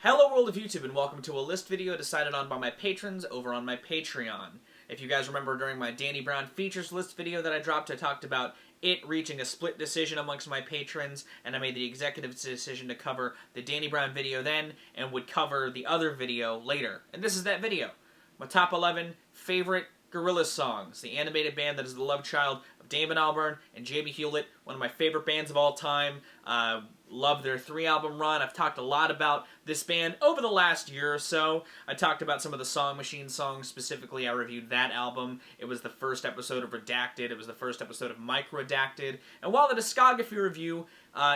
Hello world of YouTube and welcome to a list video decided on by my patrons over on my Patreon. If you guys remember during my Danny Brown features list video that I dropped, I talked about it reaching a split decision amongst my patrons, and I made the executive decision to cover the Danny Brown video then and would cover the other video later. And this is that video. My top 11 favorite Gorillaz songs, the animated band that is the love child of Damon Albarn and J.B. Hewlett, one of my favorite bands of all time. Love their 3-album run. I've talked a lot about this band over the last year or so. I talked about some of the Song Machine songs. Specifically, I reviewed that album. It was the first episode of Redacted. It was the first episode of Micro Redacted. And while the discography review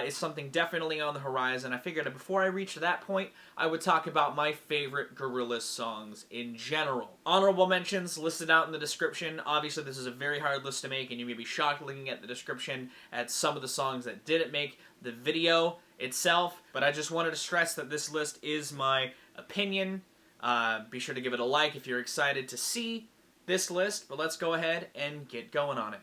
is something definitely on the horizon, I figured that before I reached that point, I would talk about my favorite Gorillaz songs in general. Honorable mentions listed out in the description. Obviously, this is a very hard list to make, and you may be shocked looking at the description at some of the songs that didn't make the video itself, but I just wanted to stress that this list is my opinion. Be sure to give it a like if you're excited to see this list, but let's go ahead and get going on it.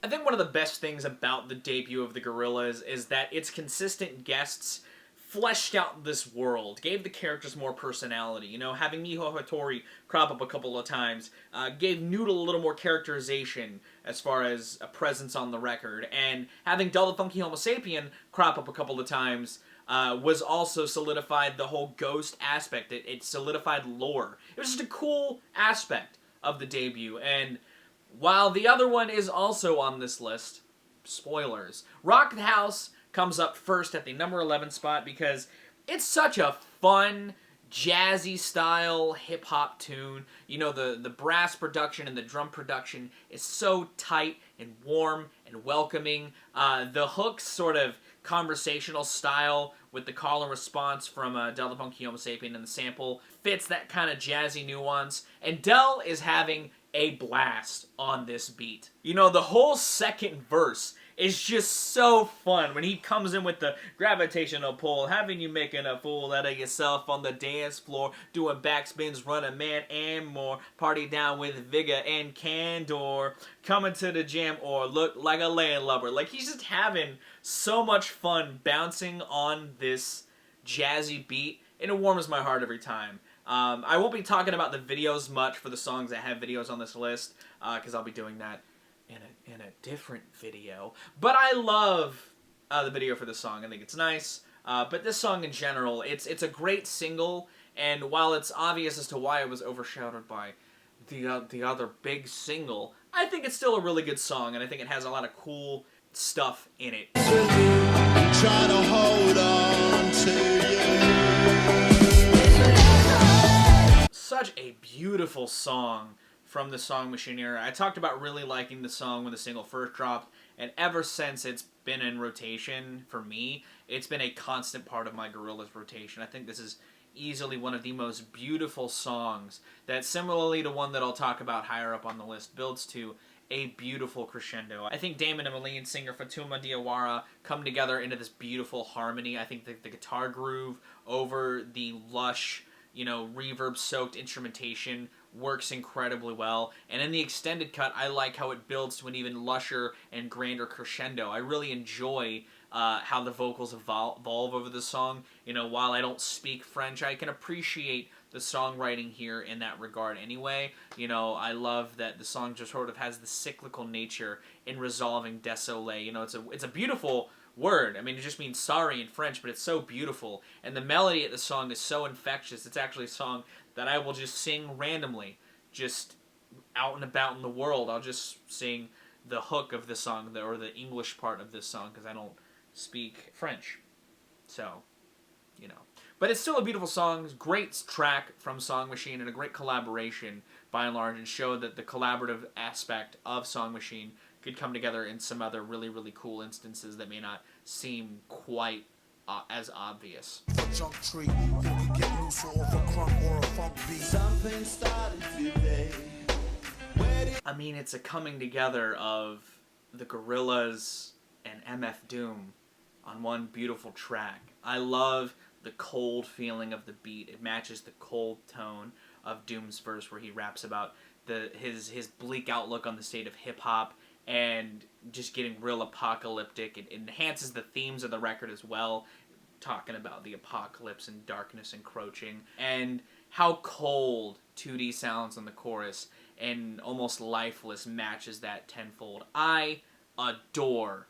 I think one of the best things about the debut of the Gorillaz is that its consistent guests fleshed out this world, gave the characters more personality. You know, having Miho Hattori crop up a couple of times gave Noodle a little more characterization as far as a presence on the record, and having Del Funky Homo Sapien crop up a couple of times was also solidified the whole ghost aspect. It solidified lore. It was just a cool aspect of the debut, and while the other one is also on this list, spoilers, Rock the House comes up first at the number 11 spot because it's such a fun, jazzy style hip-hop tune. You know, the brass production and the drum production is so tight and warm and welcoming. The hook's sort of conversational style with the call and response from Del the Funky Homo Sapien and the sample fits that kind of jazzy nuance. And Del is having a blast on this beat. You know, the whole second verse is just so fun when he comes in with the gravitational pull, having you making a fool out of yourself on the dance floor, doing backspins, running man and more, party down with vigor and candor, coming to the jam or look like a landlubber. Like, he's just having so much fun bouncing on this jazzy beat, and it warms my heart every time. I won't be talking about the videos much for the songs that have videos on this list, because I'll be doing that in a different video. But I love the video for this song. I think it's nice. But this song in general, it's a great single, and while it's obvious as to why it was overshadowed by the other big single, I think it's still a really good song, and I think it has a lot of cool stuff in it. Try to hold on to you. Such a beautiful song from the Song Machine era. I talked about really liking the song when the single first dropped, and ever since it's been in rotation for me, it's been a constant part of my Gorillaz rotation. I think this is easily one of the most beautiful songs that, similarly to one that I'll talk about higher up on the list, builds to a beautiful crescendo. I think Damon and Malian singer Fatuma Diawara come together into this beautiful harmony. I think the guitar groove over the lush, you know, reverb-soaked instrumentation works incredibly well. And in the extended cut, I like how it builds to an even lusher and grander crescendo. I really enjoy how the vocals evolve over the song. You know, while I don't speak French, I can appreciate the songwriting here in that regard anyway. You know, I love that the song just sort of has the cyclical nature in resolving désolé. You know, it's a beautiful word. I mean, it just means sorry in French, but it's so beautiful. And the melody of the song is so infectious. It's actually a song that I will just sing randomly, just out and about in the world. I'll just sing the hook of the song, or the English part of this song, because I don't speak French. So, you know. But it's still a beautiful song, great track from Song Machine, and a great collaboration by and large, and showed that the collaborative aspect of Song Machine could come together in some other really, really cool instances that may not seem quite as obvious. I mean, it's a coming together of the Gorillaz and MF Doom on one beautiful track. I love the cold feeling of the beat. It matches the cold tone of Doom's verse, where he raps about his bleak outlook on the state of hip-hop and just getting real apocalyptic. It enhances the themes of the record as well, talking about the apocalypse and darkness encroaching, and how cold 2D sounds in the chorus and almost lifeless matches that tenfold. I adore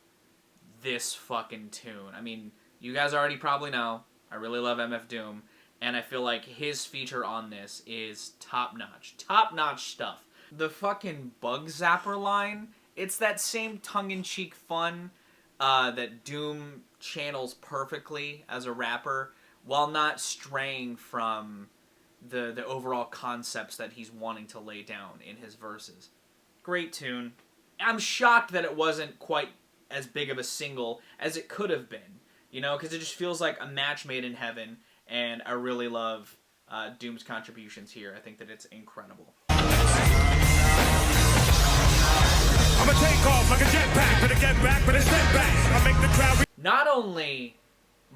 this fucking tune. I mean, you guys already probably know, I really love MF Doom, and I feel like his feature on this is top-notch. Top-notch stuff. The fucking Bug Zapper line, it's that same tongue-in-cheek fun that Doom channels perfectly as a rapper, while not straying from the overall concepts that he's wanting to lay down in his verses. Great tune. I'm shocked that it wasn't quite as big of a single as it could have been, you know, because it just feels like a match made in heaven, and I really love Doom's contributions here. I think that it's incredible. I'm a take off like a jetpack, but I get back, but I step back. I make the crowd. Not only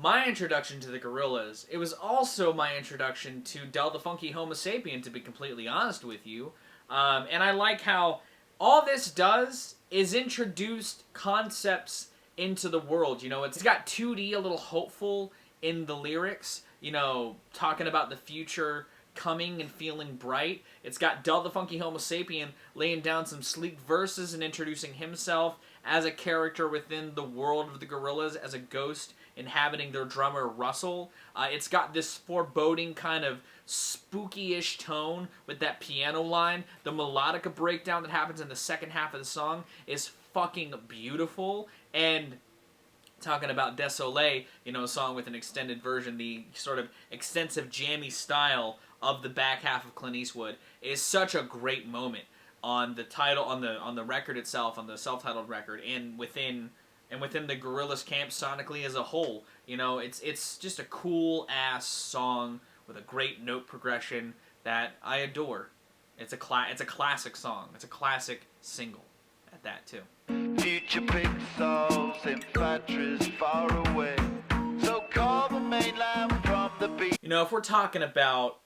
my introduction to the Gorillaz, it was also my introduction to Del the Funky Homo Sapien, to be completely honest with you. And I like how all this does is introduce concepts into the world. You know, it's got 2D, a little hopeful in the lyrics, you know, talking about the future coming and feeling bright. It's got Del the Funky Homo Sapien laying down some sleek verses and introducing himself as a character within the world of the Gorillaz, as a ghost inhabiting their drummer Russell. It's got this foreboding kind of spooky-ish tone with that piano line. The melodica breakdown that happens in the second half of the song is fucking beautiful. And talking about Désolé, you know, a song with an extended version, the sort of extensive jammy style of the back half of Clint Eastwood is such a great moment on the title, on the record itself, on the self-titled record, and within the Gorillaz camp sonically as a whole. You know, it's just a cool ass song with a great note progression that I adore. It's a classic song. It's a classic single at that too. Future pixels in factories far away. So call the mainland from the beach. You know, if we're talking about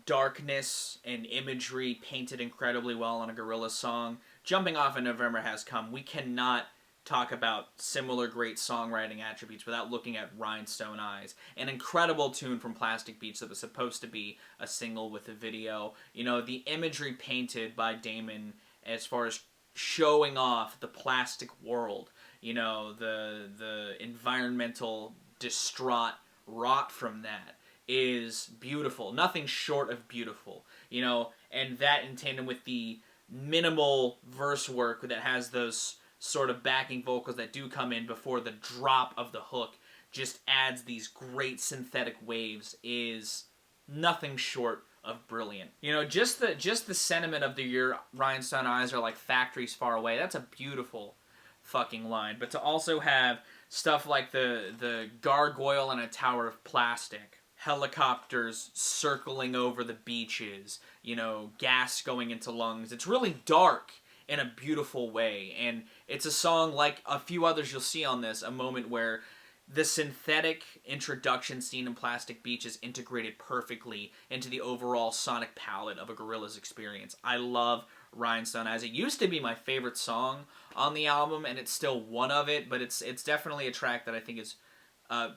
darkness and imagery painted incredibly well on a Gorillaz song, Jumping Off in November Has Come, we cannot talk about similar great songwriting attributes without looking at Rhinestone Eyes, an incredible tune from Plastic Beach that was supposed to be a single with a video. You know, the imagery painted by Damon as far as showing off the plastic world, you know, the environmental distraught rot from that is beautiful. Nothing short of beautiful, you know, and that in tandem with the minimal verse work that has those sort of backing vocals that do come in before the drop of the hook just adds these great synthetic waves is nothing short of brilliant. You know, just the sentiment of your Rhinestone Eyes are like factories far away. That's a beautiful fucking line. But to also have stuff like the gargoyle in a tower of plastic, helicopters circling over the beaches, you know, gas going into lungs. It's really dark in a beautiful way, and it's a song like a few others you'll see on this, a moment where the synthetic introduction scene in Plastic Beach is integrated perfectly into the overall sonic palette of a Gorillaz experience. I love Rhinestone Eyes. It used to be my favorite song on the album, and it's still one of it, but it's definitely a track that I think is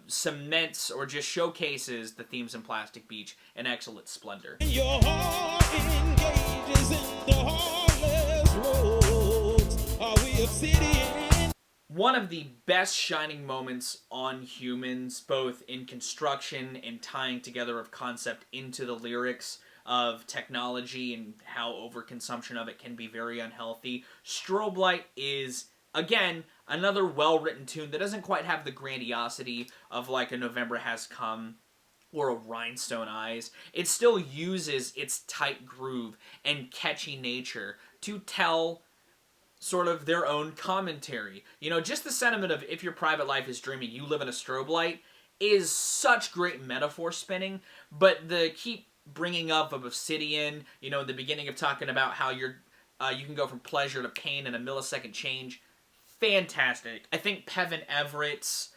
cements or just showcases the themes in Plastic Beach in excellent splendor. Your heart engages in the heartless roads. Are we obsidian? One of the best shining moments on Humans, both in construction and tying together of concept into the lyrics of technology and how overconsumption of it can be very unhealthy. Strobe Light is, again, another well-written tune that doesn't quite have the grandiosity of like a November Has Come or a Rhinestone Eyes. It still uses its tight groove and catchy nature to tell sort of their own commentary. You know, just the sentiment of if your private life is dreaming, you live in a strobe light is such great metaphor spinning, but the keep bringing up of Obsidian, you know, in the beginning of talking about how you can go from pleasure to pain in a millisecond change, fantastic. I think Pevin Everett's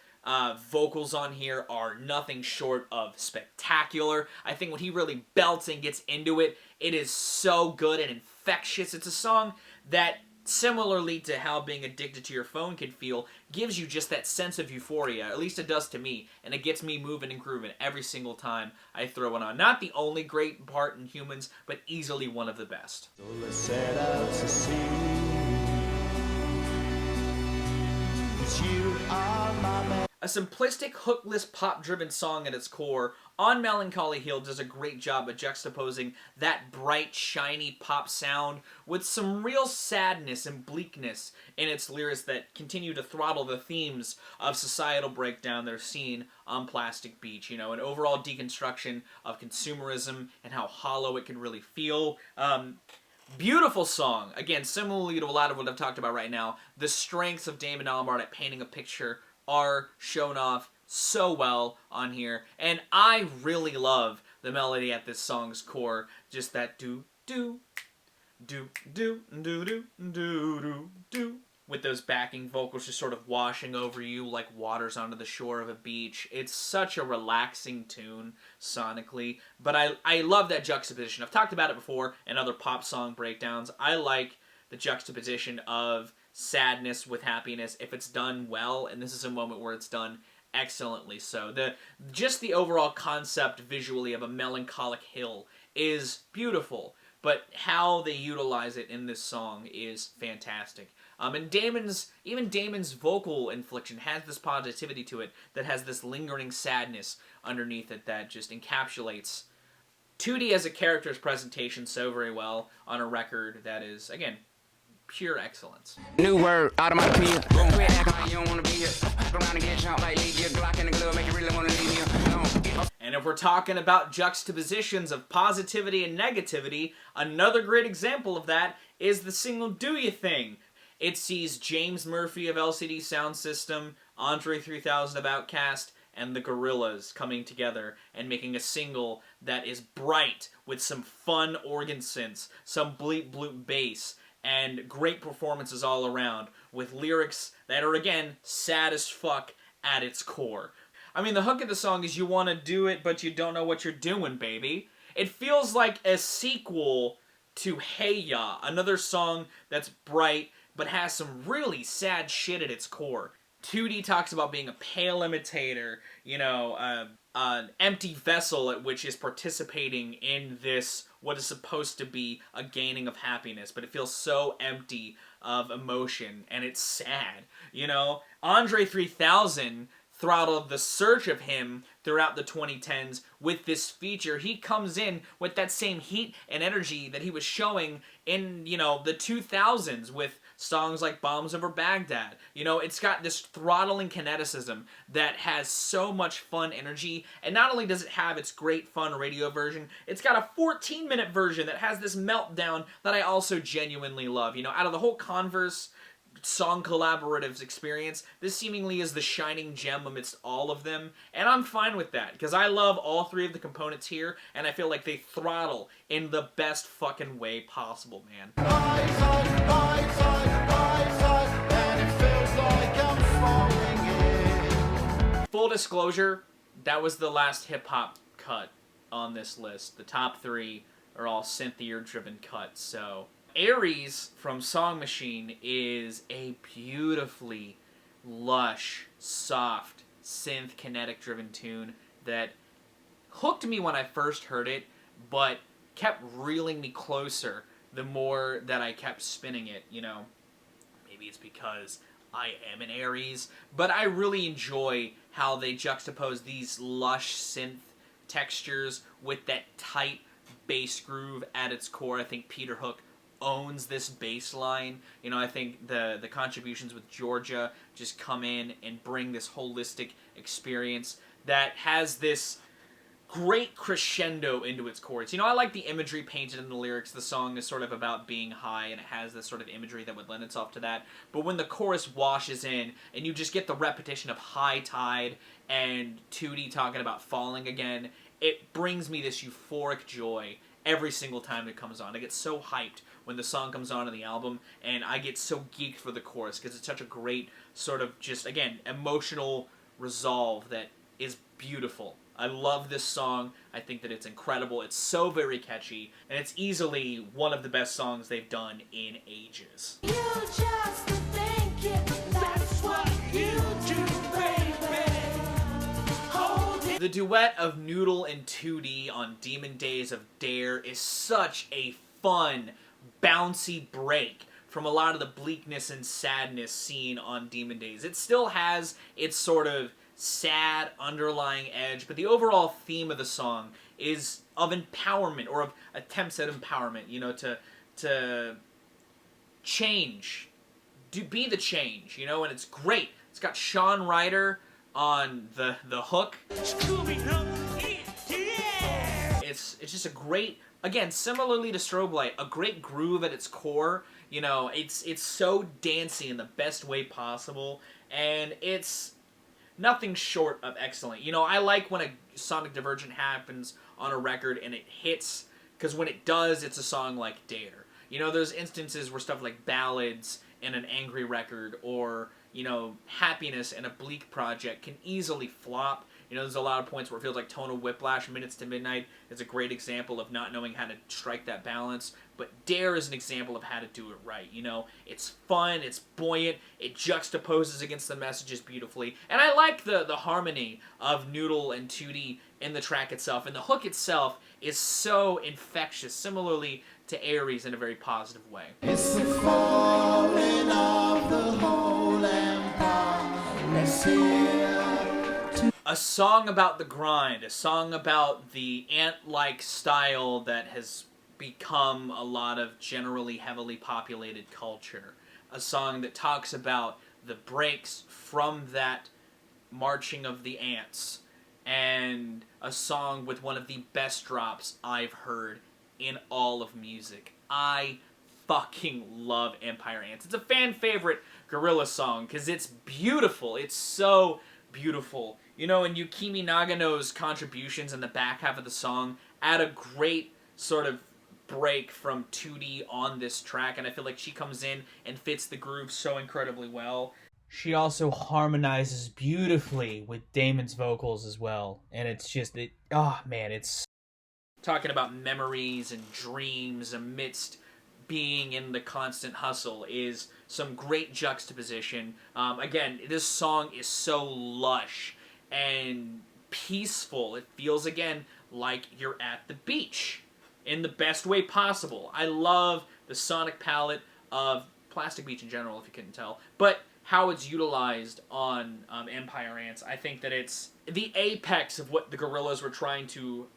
vocals on here are nothing short of spectacular. I think when he really belts and gets into it, it is so good and infectious. It's a song that similarly to how being addicted to your phone can feel, gives you just that sense of euphoria. At least it does to me, and it gets me moving and grooving every single time I throw it on. Not the only great part in Humans, but easily one of the best. So let's set out to sea. 'Cause you are my man. A simplistic, hookless, pop-driven song at its core, On Melancholy Hill does a great job at juxtaposing that bright, shiny pop sound with some real sadness and bleakness in its lyrics that continue to throttle the themes of societal breakdown that are seen on Plastic Beach. You know, an overall deconstruction of consumerism and how hollow it can really feel. Beautiful song. Again, similarly to a lot of what I've talked about right now, the strengths of Damon Albarn at painting a picture are shown off so well on here, and I really love the melody at this song's core. Just that do do do do do do do do do, with those backing vocals just sort of washing over you like waters onto the shore of a beach. It's such a relaxing tune sonically, but I love that juxtaposition. I've talked about it before in other pop song breakdowns. I like the juxtaposition of sadness with happiness if it's done well, and this is a moment where it's done excellently. So just the overall concept visually of a melancholic hill is beautiful, but how they utilize it in this song is fantastic. And Damon's vocal inflection has this positivity to it that has this lingering sadness underneath it that just encapsulates 2D as a character's presentation so very well on a record that is, again, pure excellence. New word, automatic. Don't quit acting like you don't want to be here. Go around and get jumped like leave your Glock in the glove, make you really want to leave me alone. And if we're talking about juxtapositions of positivity and negativity, another great example of that is the single Do Ya Thing. It sees James Murphy of LCD Sound System, Andre 3000 of Outkast, and the Gorillaz coming together and making a single that is bright with some fun organ synths, some bleep bloop bass, and great performances all around, with lyrics that are, again, sad as fuck at its core. I mean, the hook of the song is you want to do it, but you don't know what you're doing, baby. It feels like a sequel to Hey Ya, another song that's bright, but has some really sad shit at its core. 2D talks about being a pale imitator, you know, an empty vessel at which is participating in this, what is supposed to be a gaining of happiness, but it feels so empty of emotion, and it's sad, you know? Andre 3000 throttled the search of him throughout the 2010s with this feature. He comes in with that same heat and energy that he was showing in, you know, the 2000s with songs like Bombs Over Baghdad. You know, it's got this throttling kineticism that has so much fun energy, and not only does it have its great fun radio version, it's got a 14-minute version that has this meltdown that I also genuinely love. You know, out of the whole Converse song collaboratives experience, this seemingly is the shining gem amidst all of them, and I'm fine with that, because I love all three of the components here, and I feel like they throttle in the best fucking way possible, man. Full disclosure, that was the last hip-hop cut on this list. The top three are all synthier-driven cuts, so Aries from Song Machine is a beautifully lush, soft, synth kinetic driven tune that hooked me when I first heard it, but kept reeling me closer the more that I kept spinning it, you know. Maybe it's because I am an Aries, but I really enjoy how they juxtapose these lush synth textures with that tight bass groove at its core. I think Peter Hook owns this bass line. You know, I think the contributions with Georgia just come in and bring this holistic experience that has this great crescendo into its chords. You know, I like the imagery painted in the lyrics. The song is sort of about being high, and it has this sort of imagery that would lend itself to that. But when the chorus washes in, and you just get the repetition of high tide and Tootie talking about falling again, it brings me this euphoric joy every single time it comes on. I get so hyped when the song comes on in the album, and I get so geeked for the chorus, because it's such a great sort of just, again, emotional resolve that is beautiful. I love this song. I think that it's incredible. It's so very catchy, and it's easily one of the best songs they've done in ages. You just think it, that's what you do, baby. Hold it. The duet of Noodle and 2D on Demon Days of Dare is such a fun, bouncy break from a lot of the bleakness and sadness seen on Demon Days. It still has its sort of sad underlying edge, but the overall theme of the song is of empowerment, or of attempts at empowerment, you know, to change, be the change, you know, and it's great. It's got Sean Ryder on the hook. It's just a great, again, similarly to Strobe Light, a great groove at its core. You know, it's so dancey in the best way possible, and it's nothing short of excellent. You know, I like when a sonic divergent happens on a record and it hits, because when it does, it's a song like Dare. You know, there's instances where stuff like ballads in an angry record, or, you know, happiness in a bleak project can easily flop. You know, there's a lot of points where it feels like tonal whiplash. Minutes to Midnight is a great example of not knowing how to strike that balance. But Dare is an example of how to do it right. You know, it's fun, it's buoyant, it juxtaposes against the messages beautifully. And I like the harmony of Noodle and 2D in the track itself. And the hook itself is so infectious, similarly to Aries in a very positive way. It's the falling of the whole empire. Let's hear. A song about the grind, a song about the ant-like style that has become a lot of generally heavily populated culture. A song that talks about the breaks from that marching of the ants, and a song with one of the best drops I've heard in all of music. I fucking love Empire Ants. It's a fan favorite Gorillaz song because it's beautiful. It's so beautiful. You know, and Yukimi Nagano's contributions in the back half of the song add a great sort of break from 2D on this track, and I feel like she comes in and fits the groove so incredibly well. She also harmonizes beautifully with Damon's vocals as well, and it's just, oh man, it's talking about memories and dreams amidst being in the constant hustle is some great juxtaposition. Again, this song is so lush and peaceful. It feels, again, like you're at the beach in the best way possible. I love the sonic palette of Plastic Beach in general, if you couldn't tell, but how it's utilized on Empire Ants. I think that it's the apex of what the Gorillaz were trying to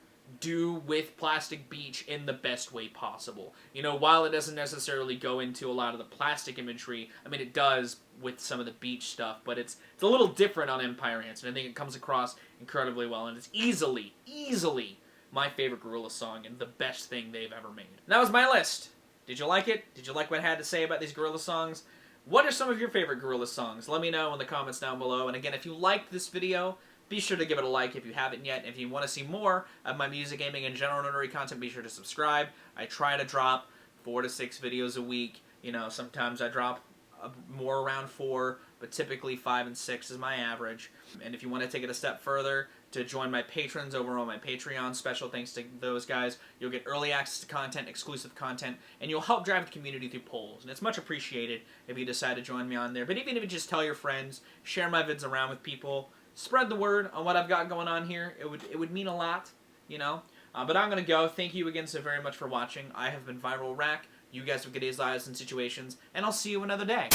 do with Plastic Beach in the best way possible. You know, while it doesn't necessarily go into a lot of the plastic imagery, I mean, it does with some of the beach stuff, but it's a little different on Empire Ants, and I think it comes across incredibly well, and it's easily my favorite Gorillaz song and the best thing they've ever made. And that was my list. Did you like it? Did you like what I had to say about these Gorillaz songs? What are some of your favorite Gorillaz songs? Let me know in the comments down below, and again, if you liked this video, be sure to give it a like if you haven't yet. If you want to see more of my music, gaming, and general nerdery content, be sure to subscribe. I try to drop 4 to 6 videos a week. You know, sometimes I drop more around 4, but typically 5 and 6 is my average. And if you want to take it a step further, to join my patrons over on my Patreon, special thanks to those guys, you'll get early access to content, exclusive content, and you'll help drive the community through polls. And it's much appreciated if you decide to join me on there. But even if you just tell your friends, share my vids around with people, spread the word on what I've got going on here. It would mean a lot, you know. But I'm going to go. Thank you again so very much for watching. I have been Viral Rack. You guys have good days, lives, and situations. And I'll see you another day.